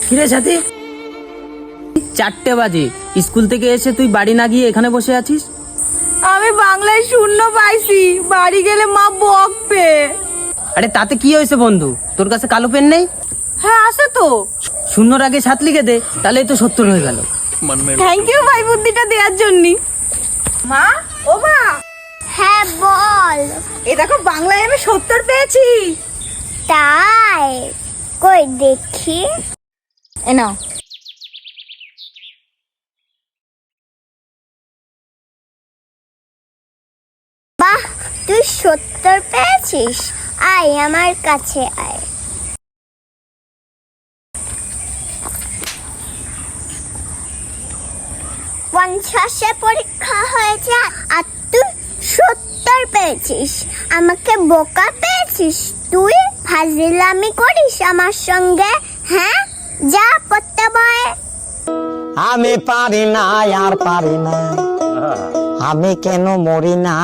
কিরে সাথী, 4টে বাজে, স্কুল থেকে এসে তুই বাড়ি না গিয়ে এখানে বসে আছিস? আমি বাংলায় 0 পাইছি, বাড়ি গেলে মা বকবে। আরে তাতে কি হয়েছে বন্ধু, তোর কাছে কালো পেন নেই? হ্যাঁ আছে তো। 0-র আগে 7 লিখে দে, তাহলেই তো 70 হয়ে গেল। থ্যাংক ইউ ভাই বুদ্ধিটা দেওয়ার জন্য। মা, ও মা। হ্যাঁ বল। এই দেখো বাংলায় আমি 70 পেয়েছি। তাই কই দেখি। এ নাও। বাহ, তুই 70 পেয়েছিস। আয় আমার কাছে আয়। পঞ্চাশে পরীক্ষা হয়েছে আর তুই 70 পেয়েছিস। আমাকে বোকা পেয়েছিস তুই? ফাজিলামি করিস আমার সঙ্গে? হ্যাঁ, যা পড়তে বয়। আমি পারি না আর পারি না, আমি কেন মরি না।